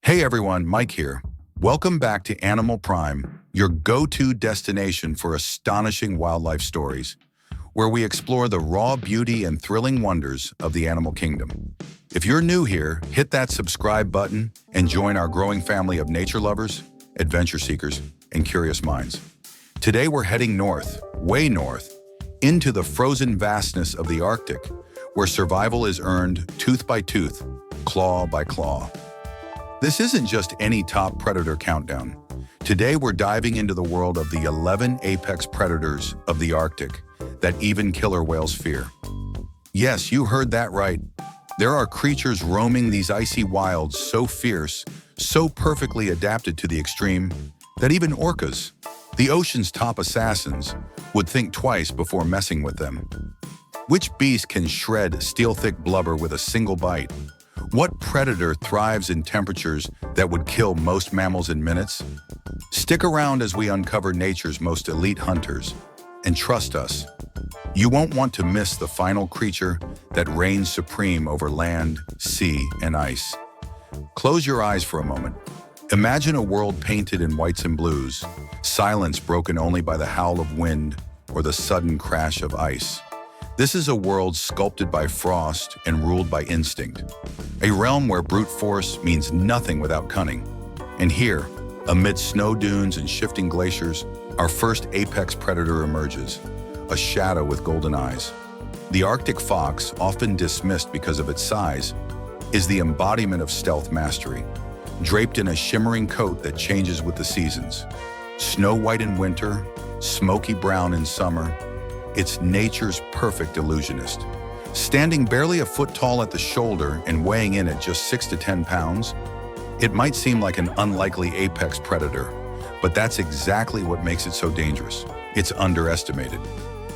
Hey everyone, Mike here. Welcome back to Animal Prime, your go-to destination for astonishing wildlife stories, where we explore the raw beauty and thrilling wonders of the animal kingdom. If you're new here, hit that subscribe button and join our growing family of nature lovers, adventure seekers, and curious minds. Today we're heading north, way north, into the frozen vastness of the Arctic, where survival is earned tooth by tooth, claw by claw. This isn't just any top predator countdown. Today we're diving into the world of the 11 apex predators of the Arctic that even killer whales fear. Yes, you heard that right. There are creatures roaming these icy wilds so fierce, so perfectly adapted to the extreme, that even orcas, the ocean's top assassins, would think twice before messing with them. Which beast can shred steel-thick blubber with a single bite? What predator thrives in temperatures that would kill most mammals in minutes? Stick around as we uncover nature's most elite hunters. And trust us, you won't want to miss the final creature that reigns supreme over land, sea, and ice. Close your eyes for a moment. Imagine a world painted in whites and blues, silence broken only by the howl of wind or the sudden crash of ice. This is a world sculpted by frost and ruled by instinct, a realm where brute force means nothing without cunning. And here, amid snow dunes and shifting glaciers, our first apex predator emerges, a shadow with golden eyes. The Arctic fox, often dismissed because of its size, is the embodiment of stealth mastery, draped in a shimmering coat that changes with the seasons. Snow white in winter, smoky brown in summer, it's nature's perfect illusionist. Standing barely a foot tall at the shoulder and weighing in at just 6 to 10 pounds, it might seem like an unlikely apex predator, but that's exactly what makes it so dangerous. It's underestimated.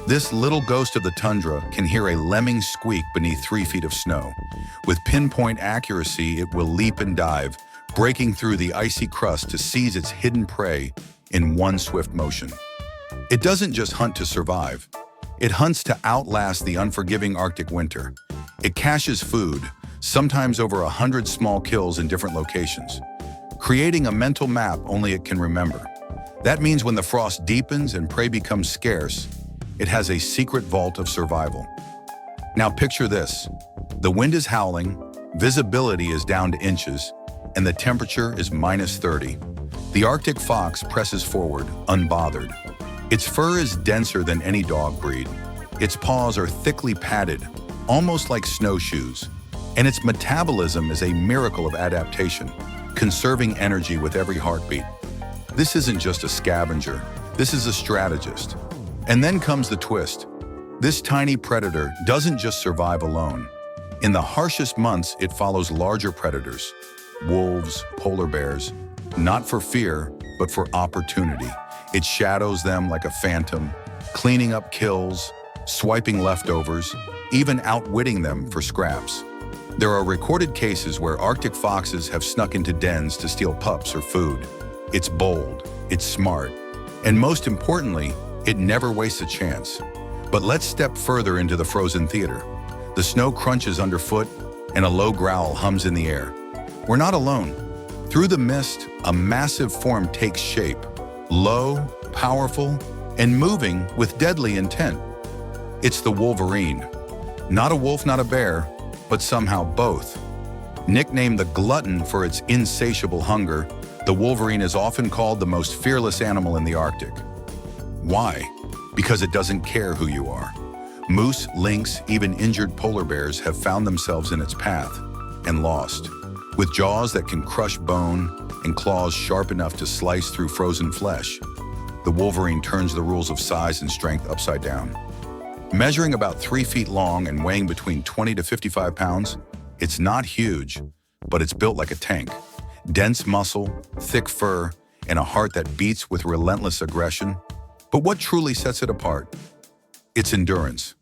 This little ghost of the tundra can hear a lemming squeak beneath 3 feet of snow. With pinpoint accuracy, it will leap and dive, breaking through the icy crust to seize its hidden prey in one swift motion. It doesn't just hunt to survive. It hunts to outlast the unforgiving Arctic winter. It caches food, sometimes over 100 small kills in different locations, creating a mental map only it can remember. That means when the frost deepens and prey becomes scarce, it has a secret vault of survival. Now picture this. The wind is howling, visibility is down to inches, and the temperature is -30. The Arctic fox presses forward, unbothered. Its fur is denser than any dog breed. Its paws are thickly padded, almost like snowshoes. And its metabolism is a miracle of adaptation, conserving energy with every heartbeat. This isn't just a scavenger, this is a strategist. And then comes the twist. This tiny predator doesn't just survive alone. In the harshest months, it follows larger predators, wolves, polar bears, not for fear, but for opportunity. It shadows them like a phantom, cleaning up kills, swiping leftovers, even outwitting them for scraps. There are recorded cases where Arctic foxes have snuck into dens to steal pups or food. It's bold, it's smart, and most importantly, it never wastes a chance. But let's step further into the frozen theater. The snow crunches underfoot, and a low growl hums in the air. We're not alone. Through the mist, a massive form takes shape. Low, powerful, and moving with deadly intent. It's the Wolverine. Not a wolf, not a bear, but somehow both. Nicknamed the glutton for its insatiable hunger, the Wolverine is often called the most fearless animal in the Arctic. Why? Because it doesn't care who you are. Moose, lynx, even injured polar bears have found themselves in its path and lost. With jaws that can crush bone and claws sharp enough to slice through frozen flesh, the Wolverine turns the rules of size and strength upside down. Measuring about 3 feet long and weighing between 20 to 55 pounds, it's not huge, but it's built like a tank. Dense muscle, thick fur, and a heart that beats with relentless aggression. But what truly sets it apart? Its endurance.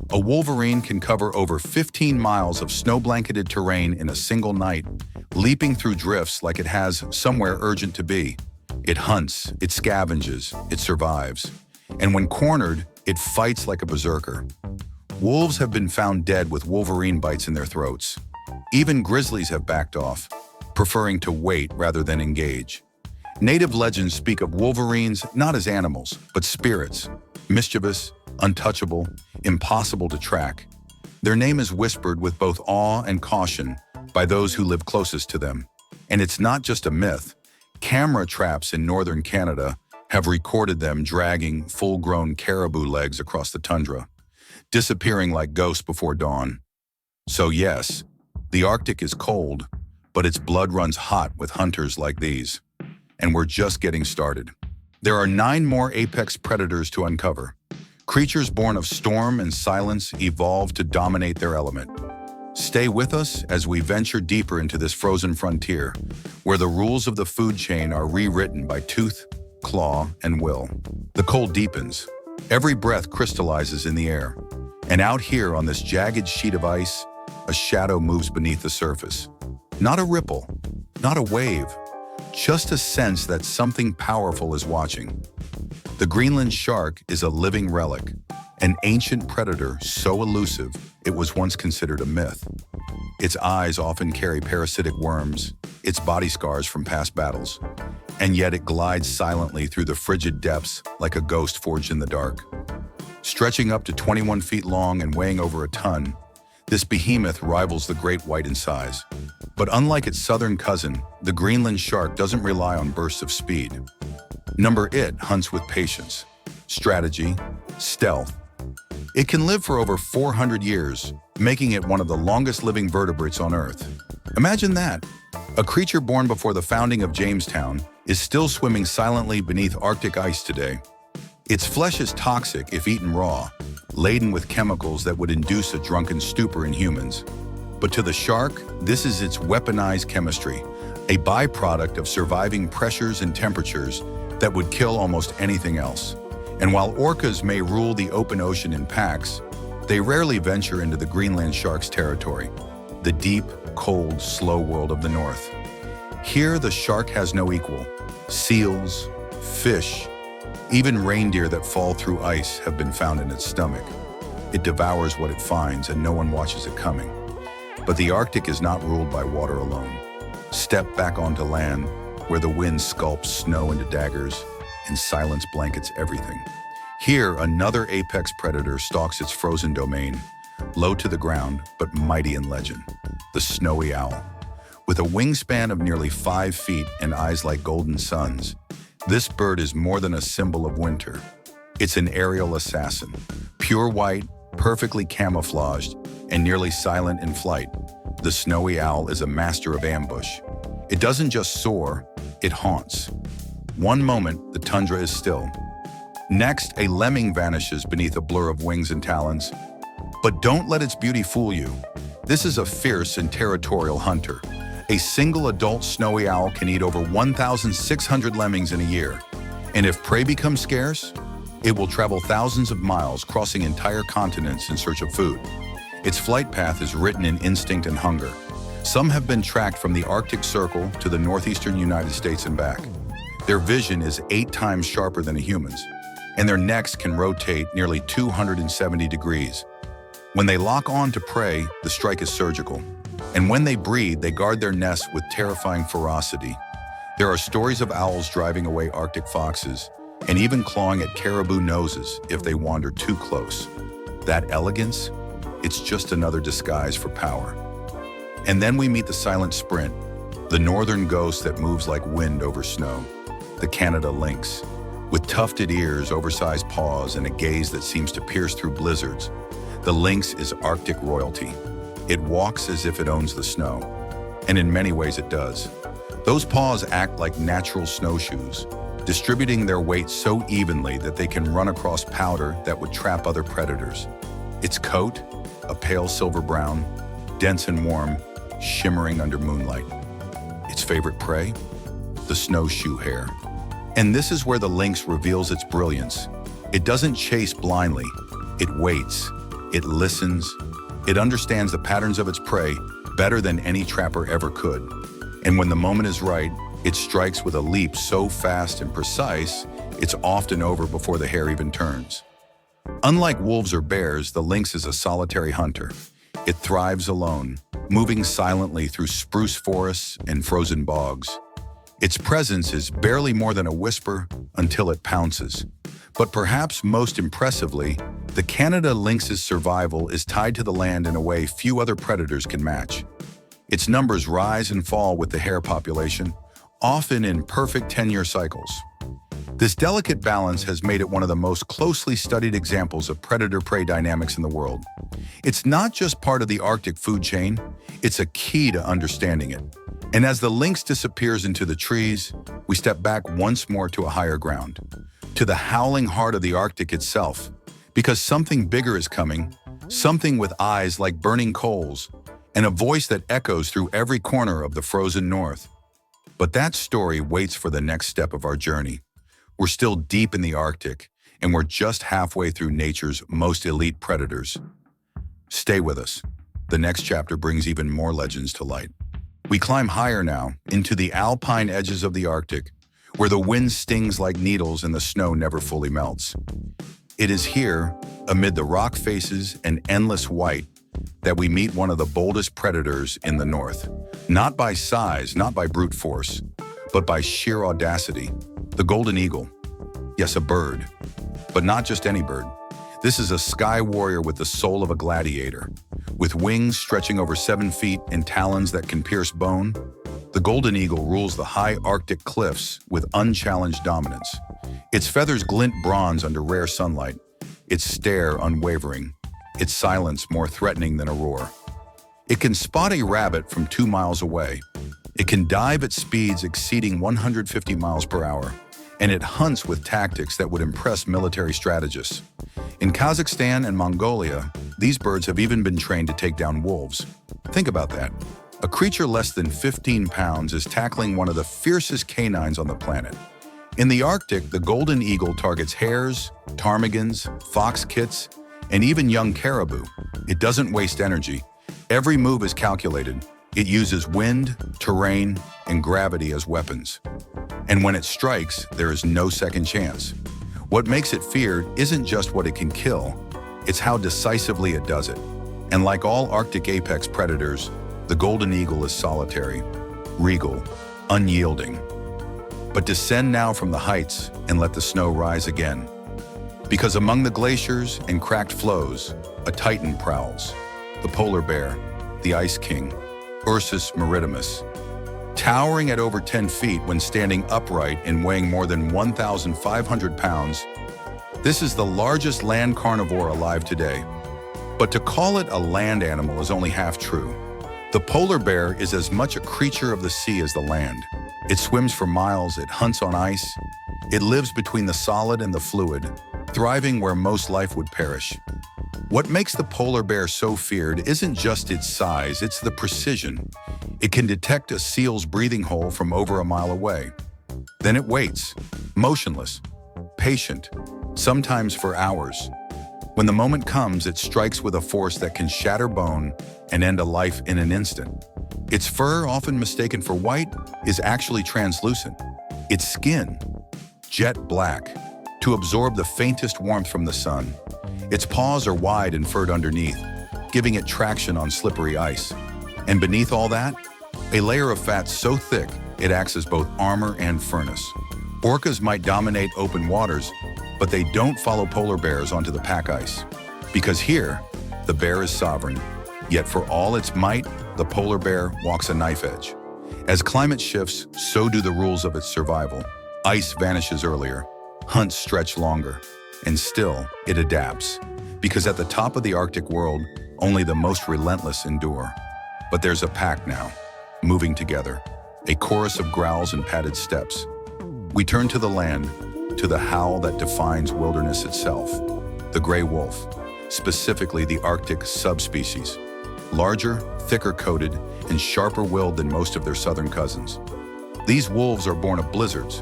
A Wolverine can cover over 15 miles of snow-blanketed terrain in a single night, leaping through drifts like it has somewhere urgent to be. It hunts, it scavenges, it survives. And when cornered, it fights like a berserker. Wolves have been found dead with Wolverine bites in their throats. Even grizzlies have backed off. preferring to wait rather than engage. Native legends speak of wolverines not as animals, but spirits, mischievous, untouchable, impossible to track. Their name is whispered with both awe and caution by those who live closest to them. And it's not just a myth. Camera traps in northern Canada have recorded them dragging full-grown caribou legs across the tundra, disappearing like ghosts before dawn. So yes, the Arctic is cold, but its blood runs hot with hunters like these. And we're just getting started. There are 9 more apex predators to uncover. Creatures born of storm and silence evolved to dominate their element. Stay with us as we venture deeper into this frozen frontier, where the rules of the food chain are rewritten by tooth, claw, and will. The cold deepens. Every breath crystallizes in the air. And out here on this jagged sheet of ice, a shadow moves beneath the surface. Not a ripple, not a wave, just a sense that something powerful is watching. The Greenland shark is a living relic, an ancient predator so elusive it was once considered a myth. Its eyes often carry parasitic worms, its body scars from past battles, and yet it glides silently through the frigid depths like a ghost forged in the dark. Stretching up to 21 feet long and weighing over a ton, this behemoth rivals the great white in size. But unlike its southern cousin, the Greenland shark doesn't rely on bursts of speed. It hunts with patience, strategy, stealth. It can live for over 400 years, making it one of the longest living vertebrates on Earth. Imagine that. A creature born before the founding of Jamestown is still swimming silently beneath Arctic ice today. Its flesh is toxic if eaten raw, laden with chemicals that would induce a drunken stupor in humans. But to the shark, this is its weaponized chemistry, a byproduct of surviving pressures and temperatures that would kill almost anything else. And while orcas may rule the open ocean in packs, they rarely venture into the Greenland shark's territory, the deep, cold, slow world of the north. Here, the shark has no equal. Seals, fish, even reindeer that fall through ice have been found in its stomach. It devours what it finds and no one watches it coming. But the Arctic is not ruled by water alone. Step back onto land, where the wind sculpts snow into daggers and silence blankets everything. Here, another apex predator stalks its frozen domain, low to the ground but mighty in legend, the snowy owl. With a wingspan of nearly 5 feet and eyes like golden suns, this bird is more than a symbol of winter. It's an aerial assassin, pure white, perfectly camouflaged, and nearly silent in flight. The snowy owl is a master of ambush. It doesn't just soar, it haunts. One moment, the tundra is still. Next, a lemming vanishes beneath a blur of wings and talons. But don't let its beauty fool you. This is a fierce and territorial hunter. A single adult snowy owl can eat over 1,600 lemmings in a year. And if prey becomes scarce, it will travel thousands of miles, crossing entire continents in search of food. Its flight path is written in instinct and hunger. Some have been tracked from the Arctic Circle to the northeastern United States and back. Their vision is 8 times sharper than a human's, and their necks can rotate nearly 270 degrees. When they lock on to prey, the strike is surgical. And when they breed, they guard their nests with terrifying ferocity. There are stories of owls driving away Arctic foxes and even clawing at caribou noses if they wander too close. That elegance? It's just another disguise for power. And then we meet the silent sprint, the northern ghost that moves like wind over snow, the Canada lynx. With tufted ears, oversized paws, and a gaze that seems to pierce through blizzards, the lynx is Arctic royalty. It walks as if it owns the snow, and in many ways it does. Those paws act like natural snowshoes, distributing their weight so evenly that they can run across powder that would trap other predators. Its coat, a pale silver brown, dense and warm, shimmering under moonlight. Its favorite prey? The snowshoe hare. And this is where the lynx reveals its brilliance. It doesn't chase blindly. It waits. It listens. It understands the patterns of its prey better than any trapper ever could. And when the moment is right, it strikes with a leap so fast and precise, it's often over before the hare even turns. Unlike wolves or bears, the lynx is a solitary hunter. It thrives alone, moving silently through spruce forests and frozen bogs. Its presence is barely more than a whisper until it pounces. But perhaps most impressively, the Canada lynx's survival is tied to the land in a way few other predators can match. Its numbers rise and fall with the hare population, often in perfect 10-year cycles. This delicate balance has made it one of the most closely studied examples of predator-prey dynamics in the world. It's not just part of the Arctic food chain, it's a key to understanding it. And as the lynx disappears into the trees, we step back once more to a higher ground, to the howling heart of the Arctic itself, because something bigger is coming, something with eyes like burning coals, and a voice that echoes through every corner of the frozen north. But that story waits for the next step of our journey. We're still deep in the Arctic, and we're just halfway through nature's most elite predators. Stay with us. The next chapter brings even more legends to light. We climb higher now, into the alpine edges of the Arctic, where the wind stings like needles and the snow never fully melts. It is here, amid the rock faces and endless white, that we meet one of the boldest predators in the north. Not by size, not by brute force, but by sheer audacity. The golden eagle. Yes, a bird, but not just any bird. This is a sky warrior with the soul of a gladiator. With wings stretching over 7 feet and talons that can pierce bone, the golden eagle rules the high Arctic cliffs with unchallenged dominance. Its feathers glint bronze under rare sunlight, its stare unwavering, its silence more threatening than a roar. It can spot a rabbit from 2 miles away. It can dive at speeds exceeding 150 miles per hour, and it hunts with tactics that would impress military strategists. In Kazakhstan and Mongolia, these birds have even been trained to take down wolves. Think about that. A creature less than 15 pounds is tackling one of the fiercest canines on the planet. In the Arctic, the golden eagle targets hares, ptarmigans, fox kits, and even young caribou. It doesn't waste energy. Every move is calculated. It uses wind, terrain, and gravity as weapons. And when it strikes, there is no second chance. What makes it feared isn't just what it can kill, it's how decisively it does it. And like all Arctic apex predators, the golden eagle is solitary, regal, unyielding. But descend now from the heights and let the snow rise again. Because among the glaciers and cracked flows, a titan prowls, the polar bear, the ice king, Ursus maritimus. Towering at over 10 feet when standing upright and weighing more than 1,500 pounds, this is the largest land carnivore alive today. But to call it a land animal is only half true. The polar bear is as much a creature of the sea as the land. It swims for miles, it hunts on ice, it lives between the solid and the fluid, thriving where most life would perish. What makes the polar bear so feared isn't just its size, it's the precision. It can detect a seal's breathing hole from over a mile away. Then it waits, motionless, patient, sometimes for hours. When the moment comes, it strikes with a force that can shatter bone and end a life in an instant. Its fur, often mistaken for white, is actually translucent. Its skin, jet black, to absorb the faintest warmth from the sun. Its paws are wide and furred underneath, giving it traction on slippery ice. And beneath all that, a layer of fat so thick it acts as both armor and furnace. Orcas might dominate open waters, but they don't follow polar bears onto the pack ice. Because here, the bear is sovereign. Yet for all its might, the polar bear walks a knife edge. As climate shifts, so do the rules of its survival. Ice vanishes earlier, hunts stretch longer, and still it adapts. Because at the top of the Arctic world, only the most relentless endure. But there's a pack now, moving together, a chorus of growls and padded steps. We turn to the land, to the howl that defines wilderness itself, the gray wolf, specifically the Arctic subspecies. Larger, thicker-coated, and sharper-willed than most of their southern cousins. These wolves are born of blizzards.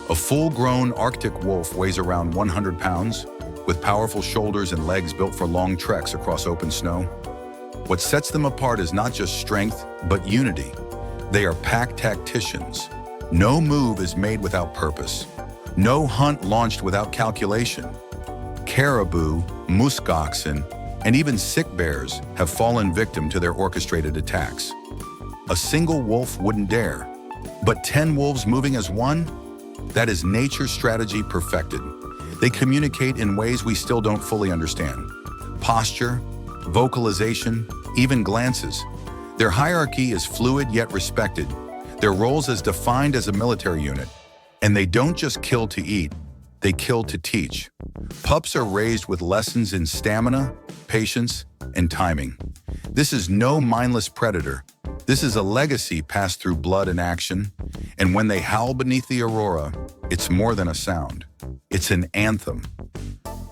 A full-grown Arctic wolf weighs around 100 pounds, with powerful shoulders and legs built for long treks across open snow. What sets them apart is not just strength, but unity. They are pack tacticians. No move is made without purpose. No hunt launched without calculation. Caribou, musk oxen, And even sick bears have fallen victim to their orchestrated attacks. A single wolf wouldn't dare, but 10 wolves moving as one? That is nature's strategy perfected. They communicate in ways we still don't fully understand. Posture, vocalization, even glances. Their hierarchy is fluid yet respected. Their roles as defined as a military unit. And they don't just kill to eat, they kill to teach. Pups are raised with lessons in stamina, patience, and timing. This is no mindless predator. This is a legacy passed through blood and action. And when they howl beneath the aurora, it's more than a sound. It's an anthem.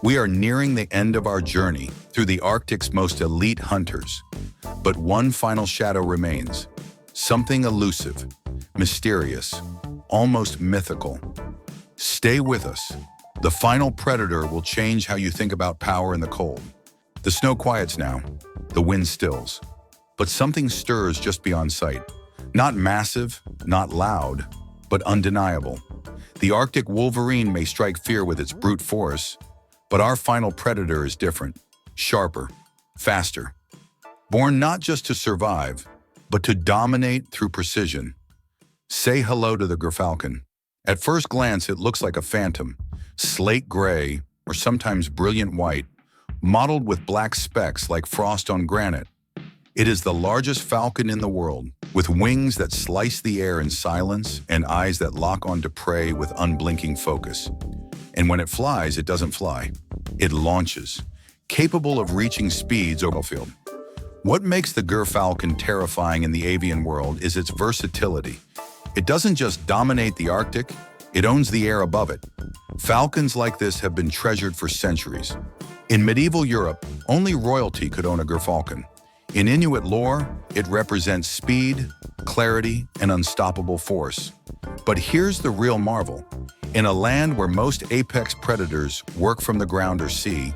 We are nearing the end of our journey through the Arctic's most elite hunters. But one final shadow remains. Something elusive, mysterious, almost mythical. Stay with us. The final predator will change how you think about power in the cold. The snow quiets now. The wind stills. But something stirs just beyond sight. Not massive, not loud, but undeniable. The Arctic Wolverine may strike fear with its brute force, but our final predator is different, sharper, faster. Born not just to survive, but to dominate through precision. Say hello to the Gyrfalcon. At first glance, it looks like a phantom, slate gray, or sometimes brilliant white, mottled with black specks like frost on granite. It is the largest falcon in the world, with wings that slice the air in silence and eyes that lock onto prey with unblinking focus. And when it flies, it doesn't fly. It launches, capable of reaching speeds over the field. What makes the Gyrfalcon terrifying in the avian world is its versatility. It doesn't just dominate the Arctic, it owns the air above it. Falcons like this have been treasured for centuries. In medieval Europe, only royalty could own a Gyrfalcon. In Inuit lore, it represents speed, clarity, and unstoppable force. But here's the real marvel. In a land where most apex predators work from the ground or sea,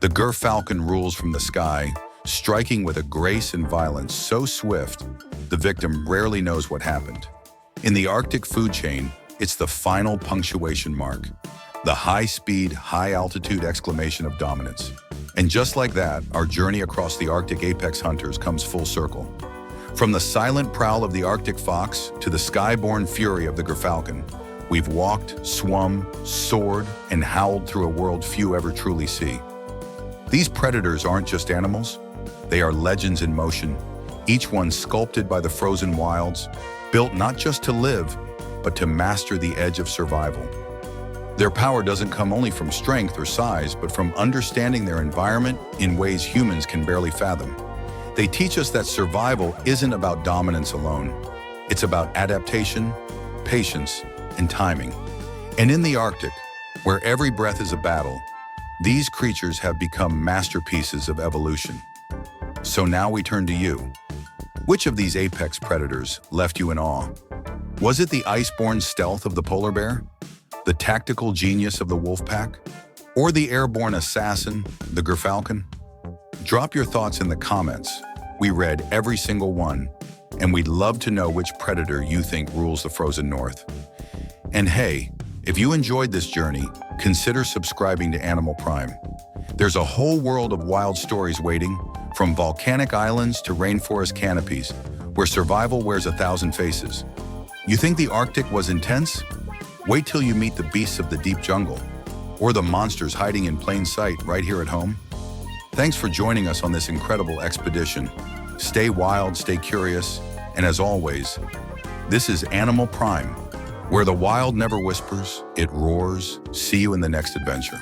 the Gyrfalcon rules from the sky, striking with a grace and violence so swift, the victim rarely knows what happened. In the Arctic food chain, it's the final punctuation mark, the high-speed, high-altitude exclamation of dominance. And just like that, our journey across the Arctic apex hunters comes full circle. From the silent prowl of the Arctic fox to the sky-born fury of the Gyrfalcon, we've walked, swum, soared, and howled through a world few ever truly see. These predators aren't just animals, they are legends in motion, each one sculpted by the frozen wilds, built not just to live, but to master the edge of survival. Their power doesn't come only from strength or size, but from understanding their environment in ways humans can barely fathom. They teach us that survival isn't about dominance alone. It's about adaptation, patience, and timing. And in the Arctic, where every breath is a battle, these creatures have become masterpieces of evolution. So now we turn to you. Which of these apex predators left you in awe? Was it the ice-born stealth of the polar bear? The tactical genius of the wolf pack? Or the airborne assassin, the Gyrfalcon? Drop your thoughts in the comments. We read every single one, and we'd love to know which predator you think rules the frozen north. And hey, if you enjoyed this journey, consider subscribing to Animal Prime. There's a whole world of wild stories waiting, from volcanic islands to rainforest canopies, where survival wears 1,000 faces. You think the Arctic was intense? Wait till you meet the beasts of the deep jungle, or the monsters hiding in plain sight right here at home. Thanks for joining us on this incredible expedition. Stay wild, stay curious, and as always, this is Animal Prime, where the wild never whispers, it roars. See you in the next adventure.